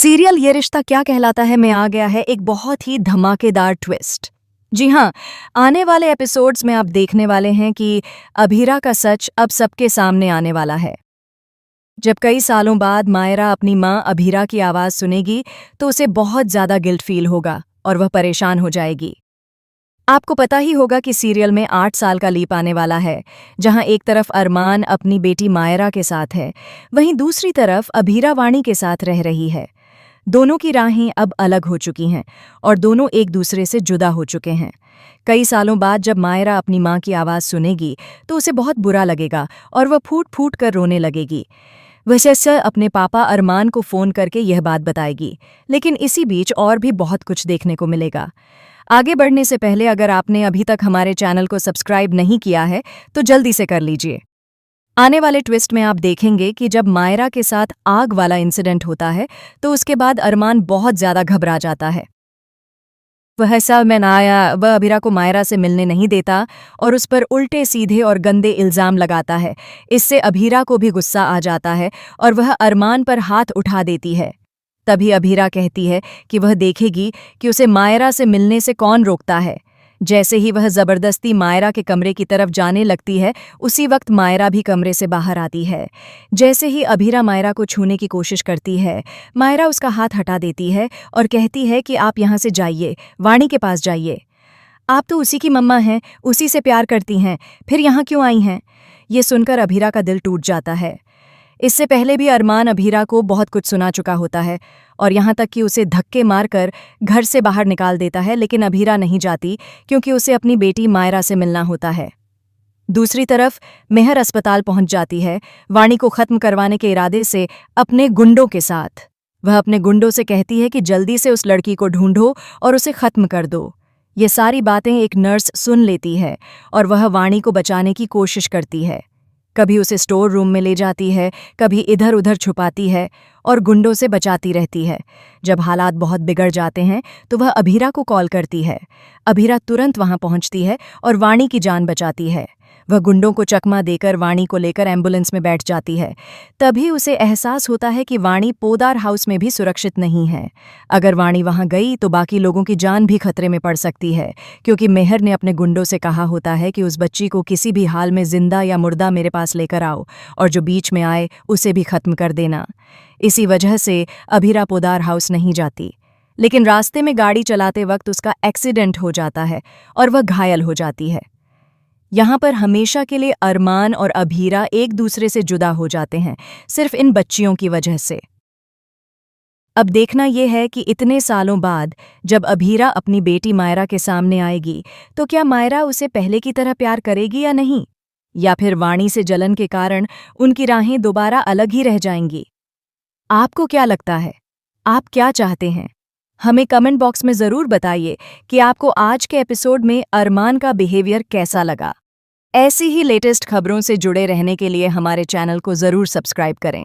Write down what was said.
Serial ये रिश्ता क्या कहलाता है में आ गया है एक बहुत ही धमाकेदार ट्विस्ट। जी हाँ, आने वाले एपिसोड्स में आप देखने वाले हैं कि अभीरा का सच अब सबके सामने आने वाला है। जब कई सालों बाद मायरा अपनी माँ अभीरा की आवाज़ सुनेगी तो उसे बहुत ज़्यादा गिल्ट फील होगा और वह परेशान हो जाएगी। आपको पता ही होगा कि सीरियल में 8 साल का लीप आने वाला है, जहां एक तरफ अरमान अपनी बेटी मायरा के साथ है, वहीं दूसरी तरफ अभीरा वाणी के साथ रह रही है। दोनों की राहें अब अलग हो चुकी हैं और दोनों एक दूसरे से जुदा हो चुके हैं। कई सालों बाद जब मायरा अपनी माँ की आवाज़ सुनेगी तो उसे बहुत बुरा लगेगा और वह फूट फूट कर रोने लगेगी। वह सच अपने पापा अरमान को फ़ोन करके यह बात बताएगी, लेकिन इसी बीच और भी बहुत कुछ देखने को मिलेगा। आगे बढ़ने से पहले अगर आपने अभी तक हमारे चैनल को सब्सक्राइब नहीं किया है तो जल्दी से कर लीजिए। आने वाले ट्विस्ट में आप देखेंगे कि जब मायरा के साथ आग वाला इंसिडेंट होता है तो उसके बाद अरमान बहुत ज़्यादा घबरा जाता है। वह सब में ना आया, वह अभीरा को मायरा से मिलने नहीं देता और उस पर उल्टे सीधे और गंदे इल्ज़ाम लगाता है। इससे अभीरा को भी गुस्सा आ जाता है और वह अरमान पर हाथ उठा देती है। तभी अभीरा कहती है कि वह देखेगी कि उसे मायरा से मिलने से कौन रोकता है। जैसे ही वह ज़बरदस्ती मायरा के कमरे की तरफ जाने लगती है, उसी वक्त मायरा भी कमरे से बाहर आती है। जैसे ही अभीरा मायरा को छूने की कोशिश करती है, मायरा उसका हाथ हटा देती है और कहती है कि आप यहाँ से जाइए, वाणी के पास जाइए। आप तो उसी की मम्मा हैं, उसी से प्यार करती हैं, फिर यहाँ क्यों आई हैं? ये सुनकर अभीरा का दिल टूट जाता है। इससे पहले भी अरमान अभीरा को बहुत कुछ सुना चुका होता है और यहाँ तक कि उसे धक्के मारकर घर से बाहर निकाल देता है, लेकिन अभीरा नहीं जाती क्योंकि उसे अपनी बेटी मायरा से मिलना होता है। दूसरी तरफ मेहर अस्पताल पहुंच जाती है, वाणी को खत्म करवाने के इरादे से अपने गुंडों के साथ। वह अपने गुंडों से कहती है कि जल्दी से उस लड़की को ढूंढो और उसे खत्म कर दो। ये सारी बातें एक नर्स सुन लेती है और वह वाणी को बचाने की कोशिश करती है। कभी उसे स्टोर रूम में ले जाती है, कभी इधर उधर छुपाती है और गुंडों से बचाती रहती है। जब हालात बहुत बिगड़ जाते हैं तो वह अभीरा को कॉल करती है। अभीरा तुरंत वहां पहुंचती है और वाणी की जान बचाती है। वह गुंडों को चकमा देकर वाणी को लेकर एम्बुलेंस में बैठ जाती है। तभी उसे एहसास होता है कि वाणी पोदार हाउस में भी सुरक्षित नहीं है। अगर वाणी वहां गई तो बाकी लोगों की जान भी खतरे में पड़ सकती है, क्योंकि मेहर ने अपने गुंडों से कहा होता है कि उस बच्ची को किसी भी हाल में जिंदा या मुर्दा मेरे पास लेकर आओ और जो बीच में आए उसे भी खत्म कर देना। इसी वजह से अभीरा पोदार हाउस नहीं जाती, लेकिन रास्ते में गाड़ी चलाते वक्त उसका एक्सीडेंट हो जाता है और वह घायल हो जाती है। यहाँ पर हमेशा के लिए अरमान और अभीरा एक दूसरे से जुदा हो जाते हैं, सिर्फ इन बच्चियों की वजह से। अब देखना यह है कि इतने सालों बाद जब अभीरा अपनी बेटी मायरा के सामने आएगी तो क्या मायरा उसे पहले की तरह प्यार करेगी या नहीं, या फिर वाणी से जलन के कारण उनकी राहें दोबारा अलग ही रह जाएंगी। आपको क्या लगता है? आप क्या चाहते हैं? हमें कमेंट बॉक्स में ज़रूर बताइए कि आपको आज के एपिसोड में अरमान का बिहेवियर कैसा लगा। ऐसी ही लेटेस्ट खबरों से जुड़े रहने के लिए हमारे चैनल को ज़रूर सब्सक्राइब करें।